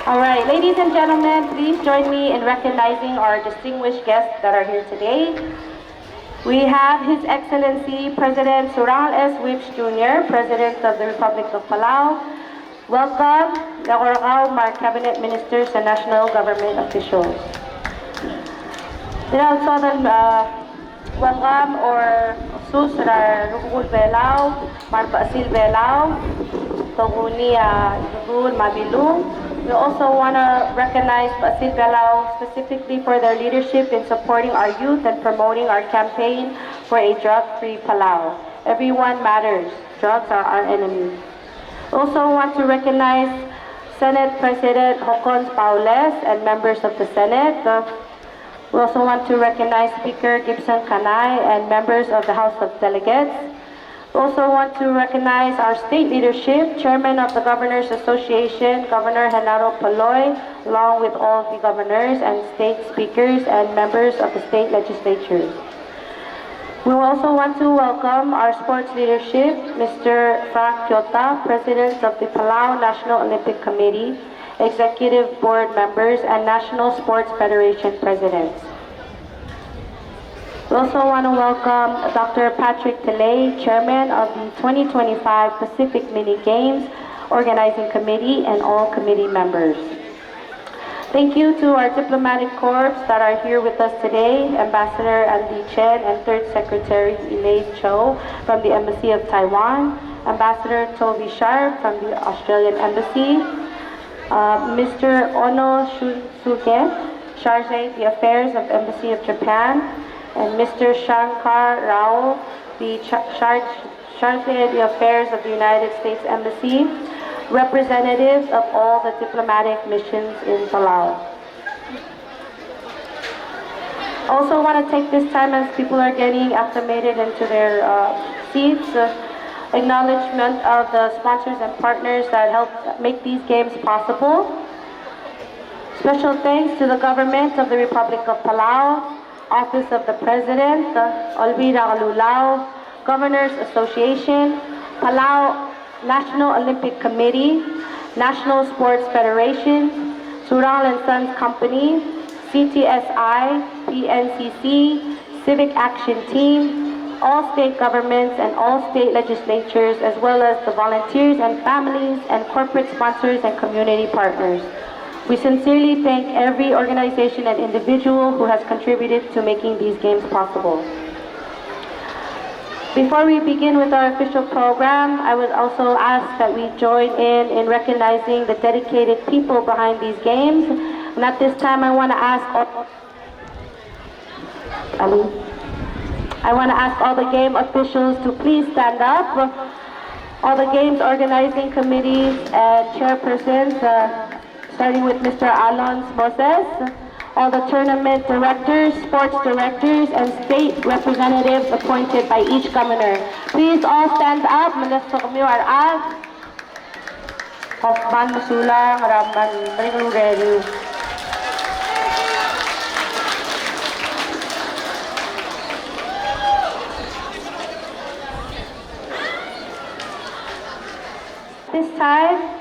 All right, ladies and gentlemen, please join me in recognizing our distinguished guests that are here today. We have His Excellency President Sural S. Whips Jr., President of the Republic of Palau. Welcome, Nakorakaw, our Cabinet Ministers and National Government officials. Then also welcome or sus Rukul Belau, Marpa Asil Belau, Toguni Idugul Mabilung. We also want to recognize Basil Belau specifically for their leadership in supporting our youth and promoting our campaign for a drug-free Palau. Everyone matters. Drugs are our enemy. We also want to recognize Senate President Hokons Paules and members of the Senate. We also want to recognize Speaker Gibson Kanay and members of the House of Delegates. We also want to recognize our state leadership, Chairman of the Governors Association, Governor Genaro Paloy, along with all the governors and state speakers and members of the state legislatures. We also want to welcome our sports leadership, Mr. Frank Kyota, President of the Palau National Olympic Committee, Executive Board members, and National Sports Federation presidents. We also want to welcome Dr. Patrick Telay, Chairman of the 2025 Pacific Mini Games Organizing Committee, and all committee members. Thank you to our diplomatic corps that are here with us today, Ambassador Andy Chen and Third Secretary Elaine Cho from the Embassy of Taiwan, Ambassador Toby Sharp from the Australian Embassy, Mr. Ono Shunsuke, Charge the Affairs of Embassy of Japan, and Mr. Shankar Rao, the Charge the Affairs of the United States Embassy, representatives of all the diplomatic missions in Palau. Also want to take this time as people are getting acclimated into their seats, acknowledgement of the sponsors and partners that helped make these games possible. Special thanks to the government of the Republic of Palau, Office of the President, Olvira Lulao, Governors Association, Palau National Olympic Committee, National Sports Federation, Sural and Sons Company, CTSI, PNCC, Civic Action Team, all state governments and all state legislatures, as well as the volunteers and families and corporate sponsors and community partners. We sincerely thank every organization and individual who has contributed to making these games possible. Before we begin with our official program, I would also ask that we join in recognizing the dedicated people behind these games. And at this time, I want to ask all the game officials to please stand up. All the games organizing committees and chairpersons, starting with Mr. Alonso Moses, all the tournament directors, sports directors, and state representatives appointed by each governor. Please all stand up. Hoffman, Masulang, Ramban, ready. This time,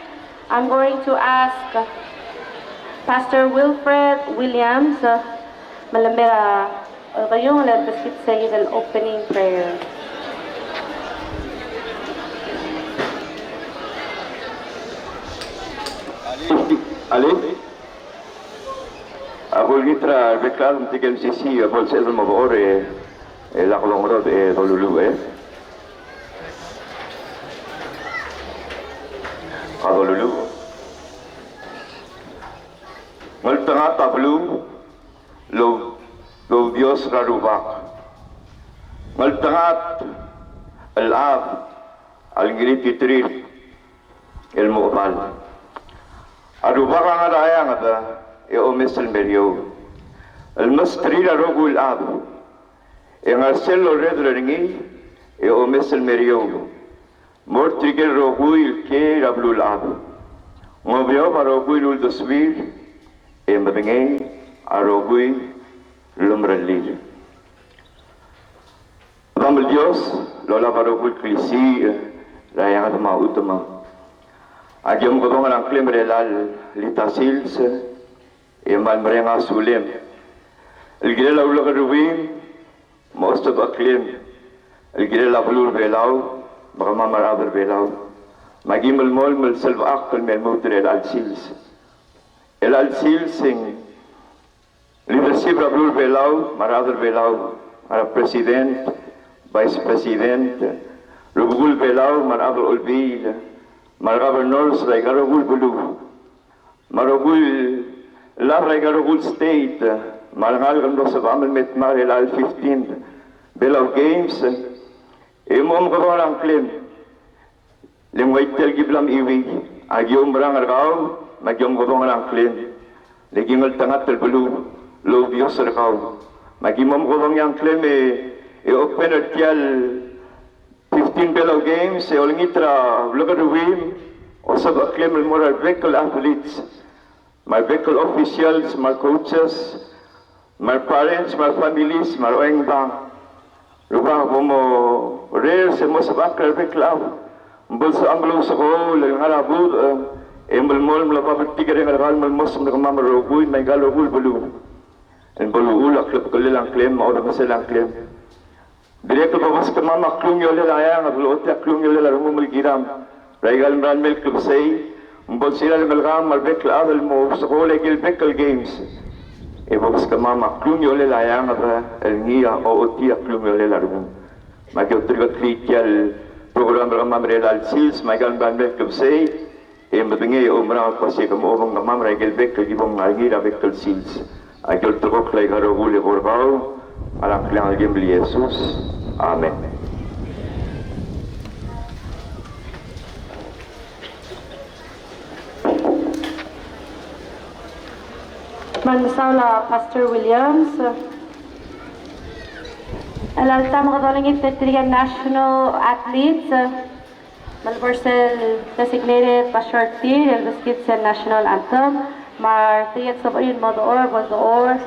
I'm going to ask Pastor Wilfred Williams, malamira kayong lalbasit sa the opening prayer. Ali, ako gitra bekal mtigem sisi abol sa isang mabore lakulong rob dolulu Kadolulu. Maltanga tablu lo Dios rarubak. Maltangat al-ab al-ngiri titrir il-muqbal. Arubak ang arayang ada umis al-meryo. Al-mastri rarugul ab. Ang arsel lo red ringi umis al-meryo. Mortigel roguil ke rablul ab. Ngobiyo maroguil ul doswil mabingay aroguil lumralil. Vamos Dios, lola maroguil klisi rayang at mautama. Agiom ko bang ang klim relal litasils, mal merenga sulim. Ilgire la ulo karuwim, most of aklim. Ilgire la bulur belau, baka mamarabar belau. Magimul mol mul selva akal mel mutir el alsils. El alsils sing leadership la bulur belau, marabar belau, ara president, vice president, rubugul belau, marabar ulbil, marabar nors raigarugul bulu, marugul la raigarugul state, marangal gando sa bamal met mar el al 15, belau games, emom gawal ang claim. Lingwaitel giblam iwi, agyom rang argaw, magyom gobong rang claim. Legingol tangat tel bulu, lo bios argaw. Magimom gobong yang claim open tial 15 below games, olingitra lugar wim, osab acclaim el moral vehicle athletes, my vehicle officials, my coaches, my parents, my families, my oeng bang. Rubang como rare se mo sabak vehicle Bulsa ambulong sa ko, lang harabud, embal mol mula papatigay ng alakal mal mos na kamamaroguy, may galogul bulu. En bulu klip ko lilang claim, maura ka silang claim. Direkto pa mas kamama klung yole layang, abulot ya klung yole larong mulgiram. Raigal mran mil klip say, mbol sila ng alakal malbek laadal mo sa ko legil bekal games. E mas kamama klung yole layang, el ngia o otia klung yole larong. Magyutrigot likyal, program ramam relal sils magal banbek kubsay mbingi umra pasi kam omong ramam regel bek gibong ngi ra bek sils agel trok lay garogul borbao ala klang gem Jesus amen. Mansaula Pastor Williams. Alalta mga kalingit na national athletes, Malborsel designated pa short team, el skits sa national anthem, mar tiyat sa bayin mo door.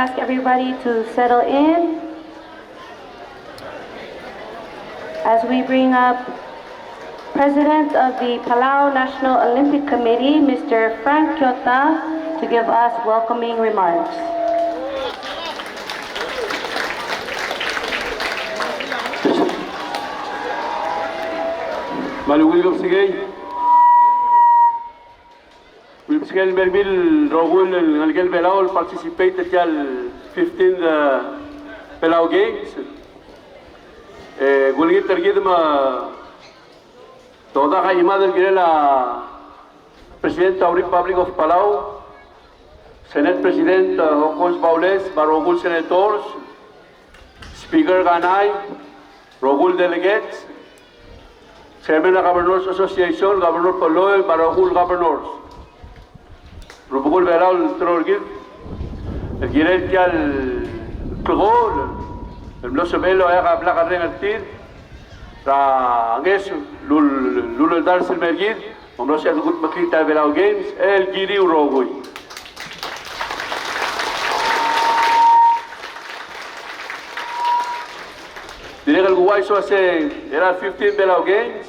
ask everybody to settle in as we bring up President of the Palau National Olympic Committee, Mr. Frank Kyota, to give us welcoming remarks. Malugulgam sigay Merbil Rogul Ngalgel Belau participated at 15th Belau Games. Gulgit tergidma toda ka imadel girela President of Republic of Palau, Senate President Hokons Baules, Barogul Senators, Speaker Ganay, Rogul Delegates, Chairman of Governors Association, Governor Palau, Barogul Governors. Rubugul Belau Trorgit, el Girel Tial Klogol, el Blosomelo Ega Black Rengartir, Ranges Lul Darsel Mergid, Omrosia Gut Makita Belau Games, El Giri Urogui. Direct el Guay so hace era 15 Belau Games,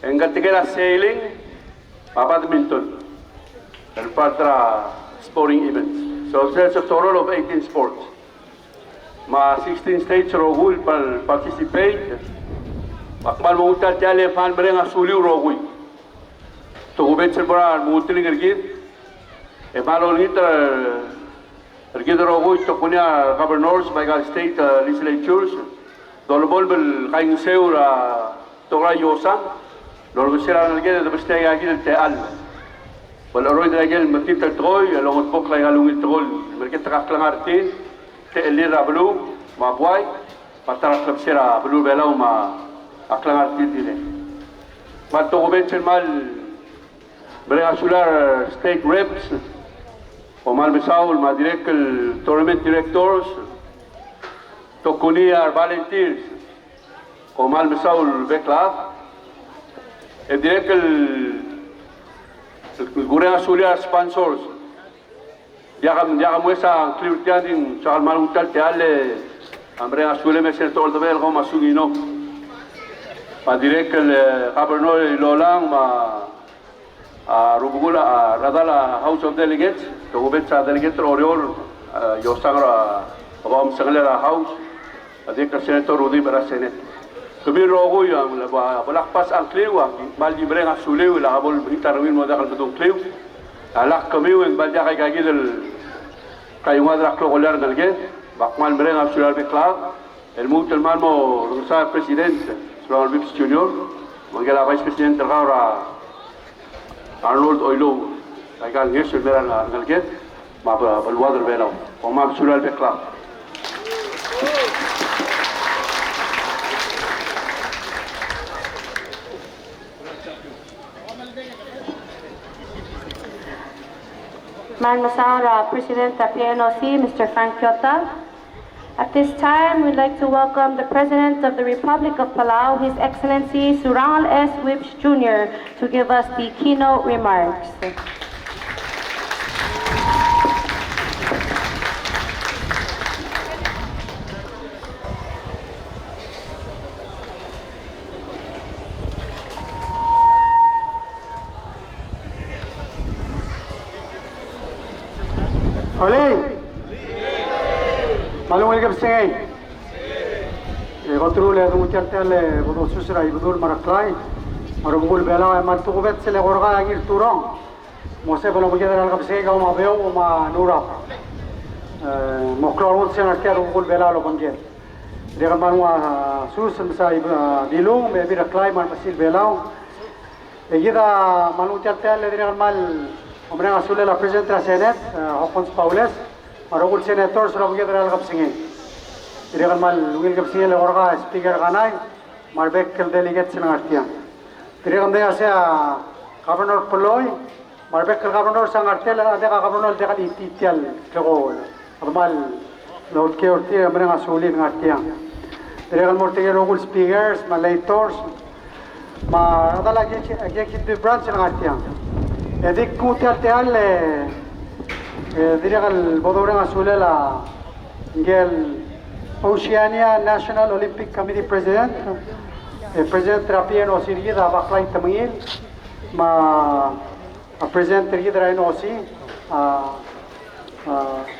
en Gatigera Sailing, Badminton. And Patra sporting events. So there's a total of 18 sports. 16 states rogul participate. Makmal mengutar tiale fan mereng asuli rogul. To ubet serbara mengutir gergit. Malo ngiter gergit rogul to punya governors by state legislatures. Dolbol bel kain seura togra yosan. Dolbol sera gergit de bestega gergit te al. Walaroy dragel matita troy along bok la galung trol merket raklang artin te elira blu ma boy patara klapsera blu belau ma aklang artin dile ma to gobechen mal brega sular state reps o mal besaul ma direct el tournament directors to kunia volunteers o mal besaul bekla e direct el Gureng Asulia sponsors. Yakam wesa clear tiading sa malutal tiale amre Asulia me ser tol dobel goma sugino. Pa direct el governor Lolang ma rubugula radala House of Delegates to gobet sa delegate oriol yosangra abam saglera house adik senator Rudi para senate. Kami rogo yang balakpas ang kliwa, baldi breng asuliw, lakabol hitarwin mo dakal betong kliw. Alak kami yung baldi kay kagidel kayo nga drak klokolar nalget, bakmal breng asuliw beklaw. El mutel man mo rusa president, Sulawal Vips Junior, manggala vice president terkawra Arnold Oilo, kay kang ngesul meran nalget, mabalwadar belaw, pamam asuliw beklaw. Man Masaura, President of PNOC, Mr. Frank Kyota. At this time, we'd like to welcome the President of the Republic of Palau, His Excellency Surangal S. Whips Jr., to give us the keynote remarks. Oleh, malum ilgap sengay. Kontrol ya tuh cerita bodoh susra ibadul maraklai. Marubul Belau emal tuh kubet sele korga angin turong. Mose belum begitu ilgap sengay kau ma beo ma nura. Moklorun senar kia rubul Belau lo panggil. Dia kan manua sus misal Belau, maybe raklai man pasil Belau. Kita malum cerita dia kan mal Omreng asule la President la Senate, Hokons Paules, marogul Senators la buget real kapsinge. Irigal mal lugil kapsinge le orga Speaker Ganay, marbek kel delegate sinartian. Irigal de ase Governor Poloy, marbek kel Governor sangartel ade ka Governor de ka ititial kego. Normal laut ke orti omreng asule ngartian. Irigal mortige logul speakers, malators, ma adala executive branch ngartian. Edik kutial teal Dirigal Bodorang Asulela, Ngel Oceania National Olympic Committee President, President Trapian Osirida Baklay Tamil, President Ridra Osi,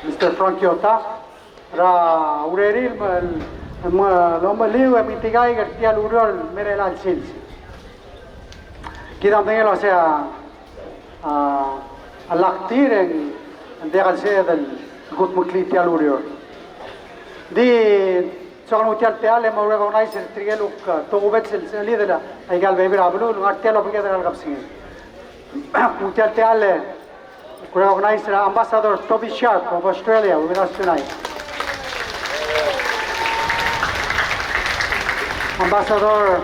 Mr. Frankiota, Ra Ureril, Lomaliu, Mitigai, Gartia Urol, Merelal Sils. Kidam Dengel, o sea, a Lactir and they can say that good Mukliti Alurior. The Sonutel Teale, more recognized Trieluk, Togubets, leader, I got baby Ablu, not tell of together Algapsing. Mutel Teale, recognized Ambassador Toby Sharp of Australia with us tonight. Ambassador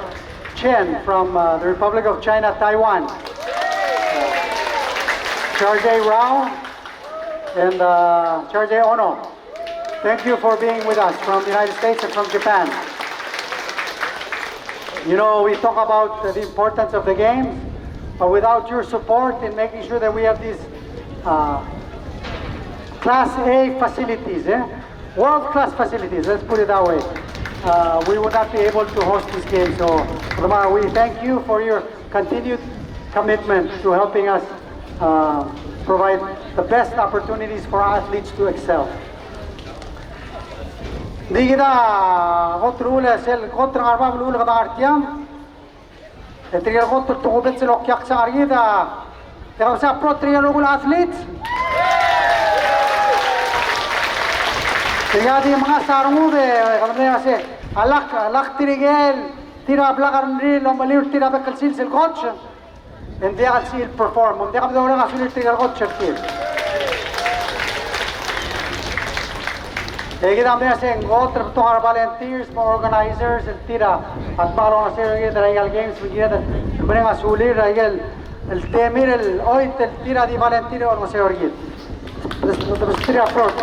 Chen from the Republic of China, Taiwan. Charjay Rao and Charjay Ono. Thank you for being with us from the United States and from Japan. You know, we talk about the importance of the games, but without your support in making sure that we have these Class A facilities, world-class facilities, let's put it that way, we would not be able to host this game. So, Rama, we thank you for your continued commitment to helping us provide the best opportunities for athletes to excel. Di kita kotrule sel kotra arba blule kada artiam. Etriya kotr tugubet sel okyak sa argida. Teka sa pro triya logul athletes. Teka di mga sarungu de kamne ase alak tirigel tira blagar nri lomalir tira bekalsil sel coach. And they will see it perform. They have the orang asul tira coach chertir. Kita ambil asing gotre tuhar volunteers, organizers, el tira at balon asing kita regal games kita bring asulir regal el temir el oit el tira di volunteer or masih orgit. Terus tira approach.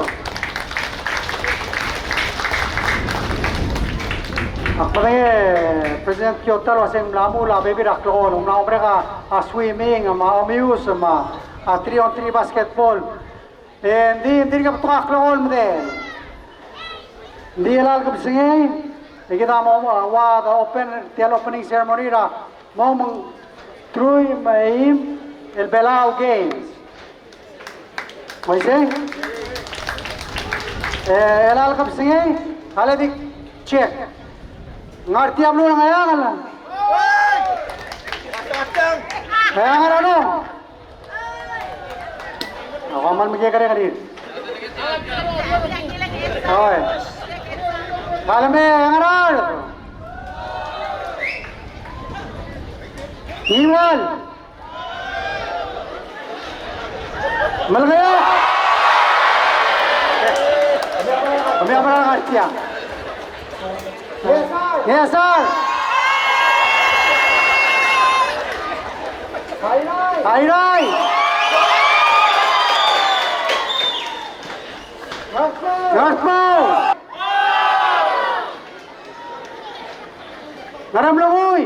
Apalagi President Kyoto asing melamu lah baby raklon, umna mereka swimming, amuse, a 3-on-3 basketball. And di ka tuh raklon mdel. Di lalagap singay, kita mau the opening ceremony ra mau mengtrui maim el Belau Games. Mau sih? Lalagap singay, hal di check. Ngerti ablu lang ayang lah. Ayang ano? Ako man magkakari ka rin. Okay. Kalame, yang aral. Iwal. Malgaya. Kami apa nak artiya? Yes, sir. Hai. Gaspo. Ngaram lungoy.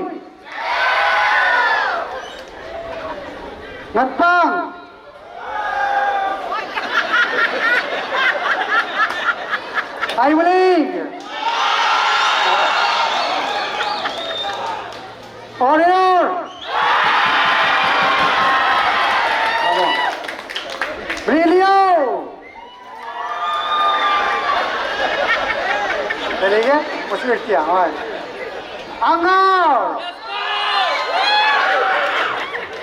Ngatpang. Ay walig. Order. Brilio. Delige, posibilidad, ay. Angar!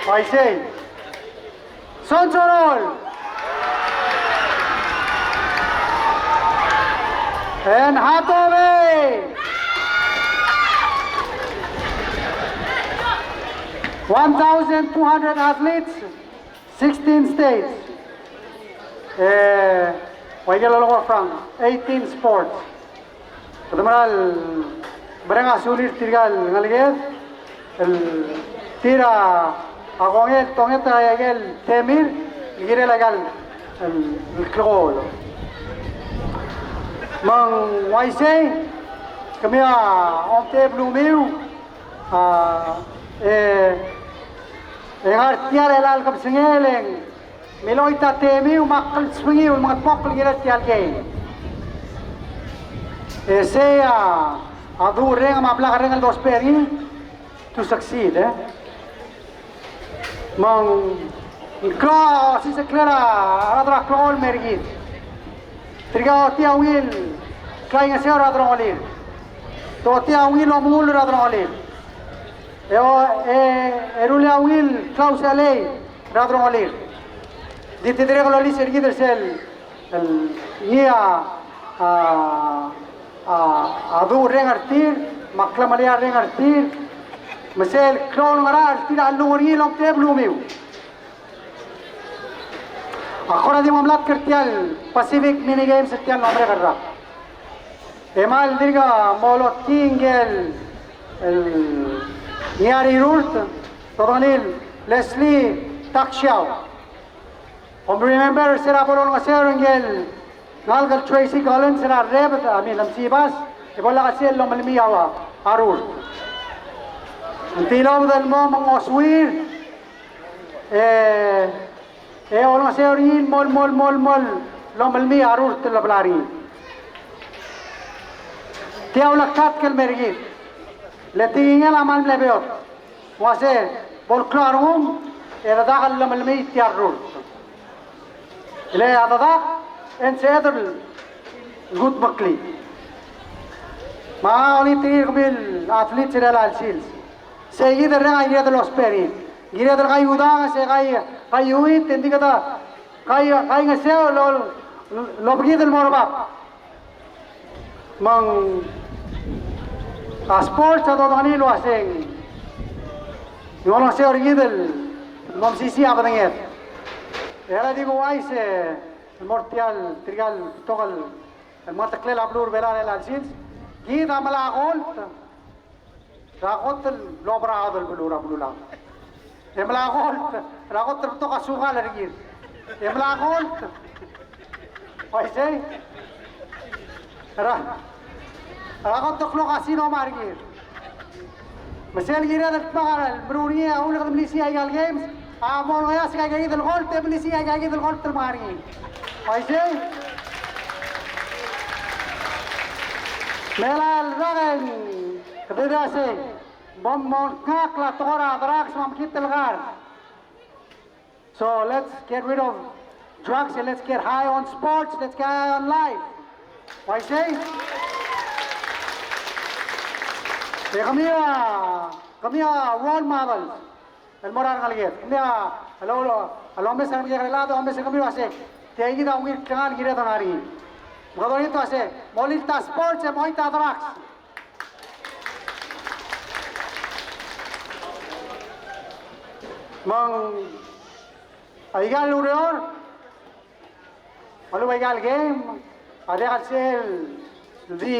I say, Sonsorol! And Hatove! 1,200 athletes, 16 states. From 18 sports. Barang asulir tirgal ngaliged el tira agongel tongeta yagel temir gire lagal el klol mang waise kami onte blumiu engar tiar el al kap singeleng Meloy tatemi umakal swingi umak pokal girat tialgay. Sea adu renga mabla renga dos peri to succeed. Mang klo si se clara radra klol mergit. Triga tia wil kainga se radra olir. To tia wil omul radra olir. Erulia wil klaus alei radra olir. Dite direga lo liser gider sel el ia adu rengartir makla malia rengartir mesel klon ngara tira alungori lom teblu meu akora di mamlat kertial Pacific mini games kertial nombre karra emal dirga molo tingel el niari rult toronil Leslie Takshaw remember sera bolon ngaserengel nalgal Tracy Collins sera rebet amin lamsibas ibola kasel lo malmiyawa arur Untilaw dal mo mga oswir olong seorin mol lo malmi arur tilablari tiaw lakat kel mergit letingel amal lebeot wase bol klarum era dagal lo malmi tiarur ile adada en sedel gut bakli ma oli tir bil atlet sera alsils Seguir de rega gira de los peri. Gira de gai udanga se gai uit tendi kata gai ngaseo lo bgi del morba. Mang sports ado dani lo aseng. Yo se orgidel nom sisi abadanget. Era digo ai se el mortial trigal togal el mataclela blur velar el alsins. Gida mala golt. راغوت لوبرا هذا البلورا بلولا يملا غولت راغوت رتوقع سوغال رجيل يملا غولت ويسي راغوت تخلق عسينو مارجيل مسيل جيرا تتبغر البرورية أول قدم ليسي هاي الجيمز أمون وياسي هاي جايد الغولت بليسي هاي جايد الغولت المارجيل ويسي ملا الرغم Kedua sih, ngak la tora drugs mamkit telgar. So let's get rid of drugs and let's get high on sports. Let's get high on life. Why say? Kami role models. El moral ngaliet. Kami alo mes kami kerela to mes kami wase. Tiagi da ungir kanal gira tanari. Mgadoni to ase. Molita sports e moita drugs. Mang aigal ureor malu aigal game ada hasil di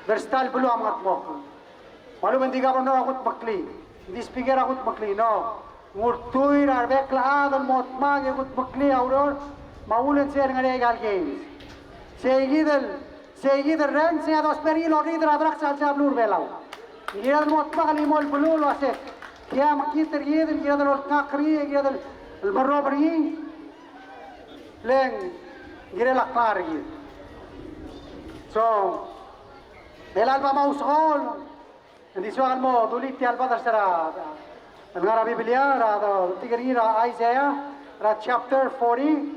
verstal belum amat mok malu mendiga bono akut makli di speaker akut makli no ngurtui arbek lahad al mot mag akut makli auror maulen ser ngare aigal game seguidel ren se dos peri lo ridra adrak sal blur belau gira mot mag limol blur lo aset يا مكيتر يدل يدل الكاكري يدل البروبري لين غير الأخبار يد so بلال بما وصول عندي سؤال مو دوليتي البدر سرا العربي بليا را تيجري را ايزايا را chapter 40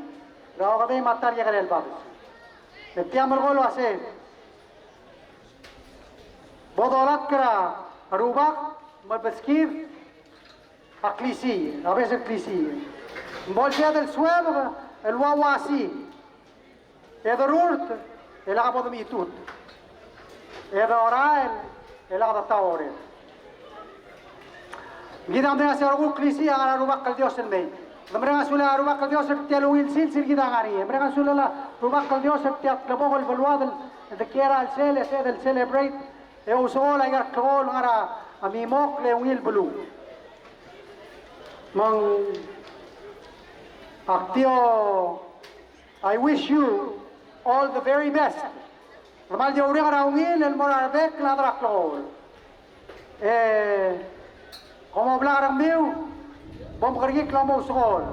را قدي ماتر يغير البدر تيامر قولوا اسه بدولت كرا روبا مبسكير أكليسية، رابس أكليسية. مبولشة del suelo, el wawa así. Edorurt, el agua de mitut. Edorael, el agua de taore. Gida mdenga se orgu أكليسية على رباق الديوس المي. مبرنا سولا رباق الديوس التلويل سلسل جدا غارية. مبرنا سولا رباق الديوس التلبوغ البلواد الذكيرة السيلة سيد السيلبريت. يوصول أيار كول غرا أميموك لويل بلو. Mang Actio, I wish you all the very best. Ramal de Uriga Raungil, el Morarbek, la Draclol. Como hablar meu, bom cargui clamo sol.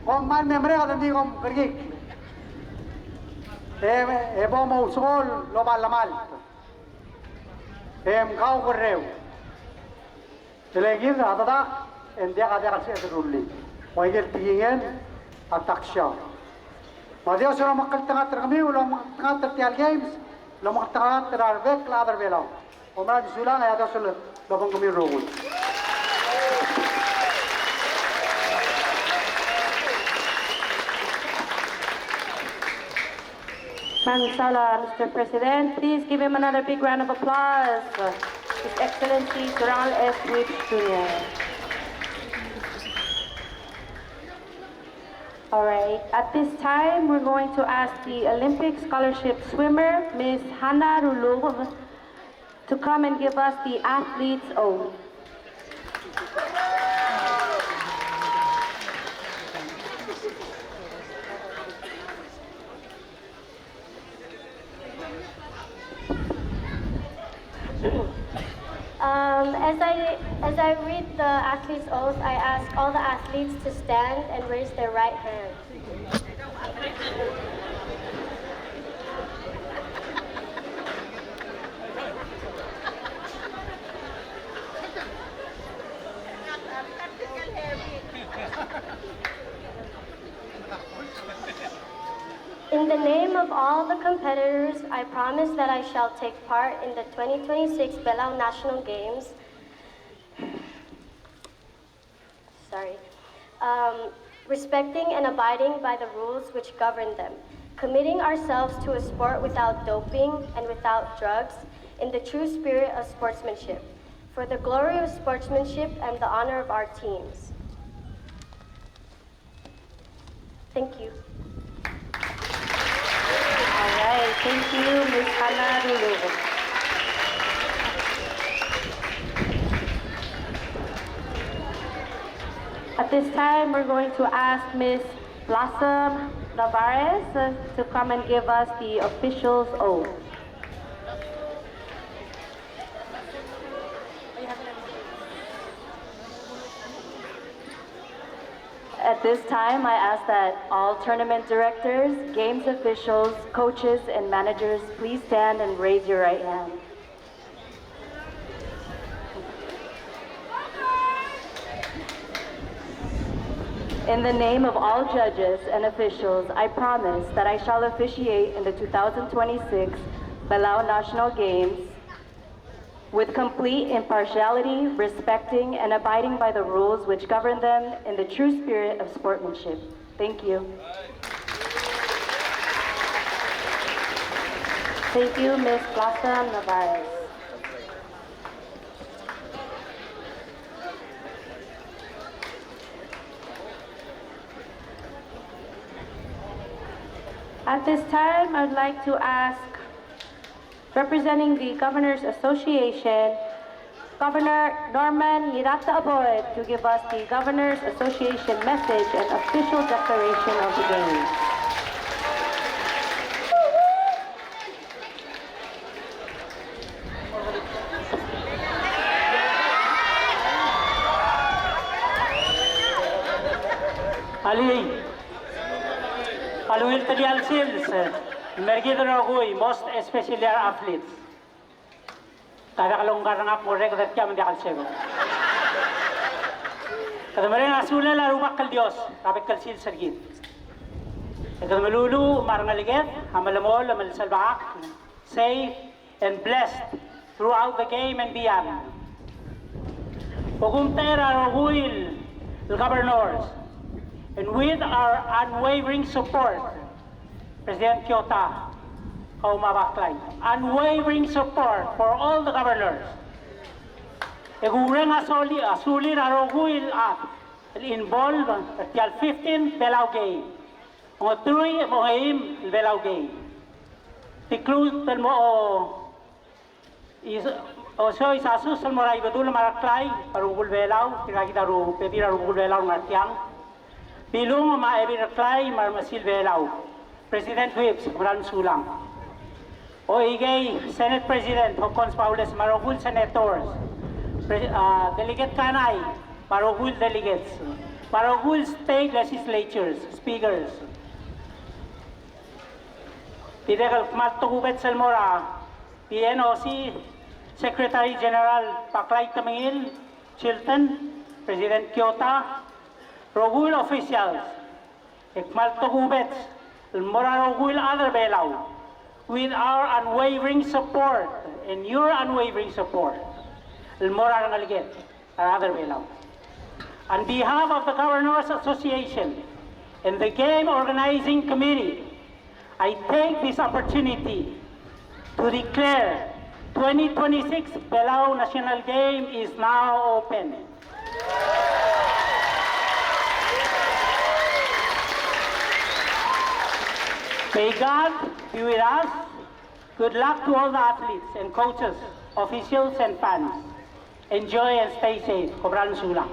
kung man memre ka hindi kom kergik. Ebo mo usol lomal lamal. Kau korreu. Telegir adada endia kada kasi rulli. Moigel tingin atak siya. Madiyo sila makaltangat kami ulang makaltangat tial games, ulang makaltangat terarbek ladar belau. Omra disulang ay ada sila lobang kami rogul. Mansala, Mr. President, please give him another big round of applause. His Excellency Sural S. Whip Jr. All right, at this time, we're going to ask the Olympic scholarship swimmer, Ms. Hannah Rulov, to come and give us the athlete's oath. As I read the athlete's oath, I ask all the athletes to stand and raise their right hand. In the name of all the competitors, I promise that I shall take part in the 2026 Belau National Games. Respecting and abiding by the rules which govern them, committing ourselves to a sport without doping and without drugs, in the true spirit of sportsmanship, for the glory of sportsmanship and the honor of our teams. Thank you. All right, thank you, Ms. Hannah Rulov. At this time, we're going to ask Ms. Blossom Navarez to come and give us the official's oath. At this time, I ask that all tournament directors, games officials, coaches, and managers please stand and raise your right hand. In the name of all judges and officials, I promise that I shall officiate in the 2026 Belau National Games with complete impartiality, respecting and abiding by the rules which govern them in the true spirit of sportsmanship. Thank you. Thank you, Ms. Blossom Navarez. At this time, I'd like to ask, representing the Governors Association, Governor Norman Hirata Aboy to give us the Governors Association message and official declaration of the Games. Paluil Tadial Sils, Mergidor Agui, most especially our athletes. Kadakalonggar nga po rin kadat kaya mandikal sego. Kadamarin asula la rumak kal Diyos, kapit kal sil sargit. Kadamalulu, marangaliget, hamalamol, amalisalbak, safe and blessed throughout the game and beyond. Pagumtera Roguil, the governors, and with our unwavering support, President Kyota, Kaumabaklay, unwavering support for all the governors. Egureng asuli raroguil at involved at 15 Belau game. Mga 3 mga im Belau game. Tiklu mo so isasus mo ray badul maraklay parugul Belau, kita ru pedira rugul Belau martiang. Bilung maebi raklay marmasil Belau. President Whips Maran Sulang. O igay Senate President Hokons Paules Marogul Senators. Delegate Kanay Marogul Delegates. Paragul state legislatures, speakers. Pidekal Matugubet Selmora, PNOC, Secretary General Paklay Tamingil, Chilton, President Kyota, Rogul officials, Ikmaltugubet, Mora Rogul other Belau, with our unwavering support and your unwavering support, Mora Rangaligit, our other Belau. On behalf of the Governors Association and the Game Organizing Committee, I take this opportunity to declare 2026 Belau National Game is now open. May God be with us. Good luck to all the athletes and coaches, officials and fans. Enjoy and stay safe. Kobran Sula.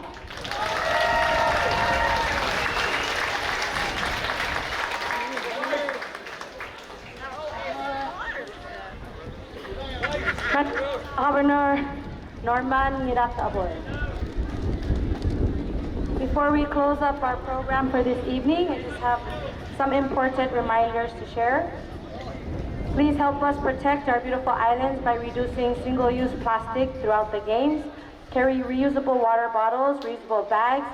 Governor Norman Mirata-Aboy. Before we close up our program for this evening, I just have some important reminders to share. Please help us protect our beautiful islands by reducing single-use plastic throughout the games. Carry reusable water bottles, reusable bags,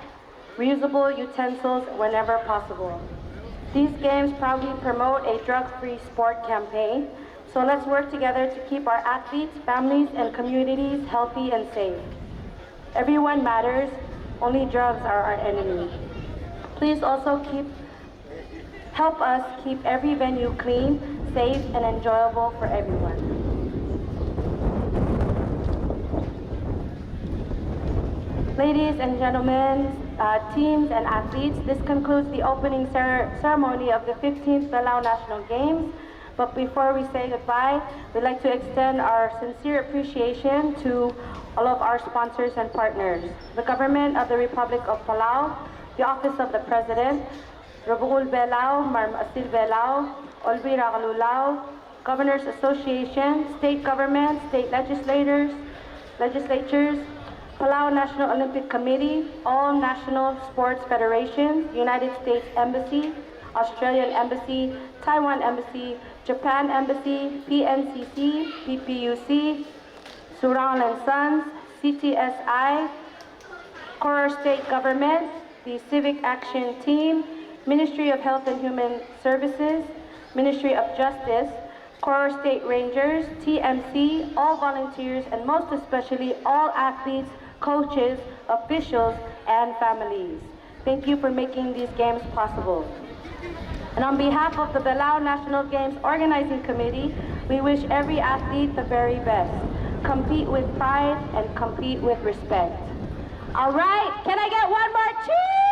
reusable utensils whenever possible. These games proudly promote a drug-free sport campaign. So let's work together to keep our athletes, families, and communities healthy and safe. Everyone matters, only drugs are our enemy. Please also help us keep every venue clean, safe, and enjoyable for everyone. Ladies and gentlemen, teams and athletes, this concludes the opening ceremony of the 15th Belau National Games. But before we say goodbye, we'd like to extend our sincere appreciation to all of our sponsors and partners. The Government of the Republic of Palau, the Office of the President, Rabugul Belau, Marm Asil Belau, Olbi Ragalulao, Governors Association, state governments, state legislatures, Palau National Olympic Committee, all national sports federations, United States Embassy, Australian Embassy, Taiwan Embassy, Japan Embassy, PNCC, PPUC, Surang and Sons, CTSI, Koror State Government, the Civic Action Team, Ministry of Health and Human Services, Ministry of Justice, Koror State Rangers, TMC, all volunteers, and most especially all athletes, coaches, officials, and families. Thank you for making these games possible. And on behalf of the Belau National Games Organizing Committee, we wish every athlete the very best. Compete with pride and compete with respect. All right, can I get one more cheer?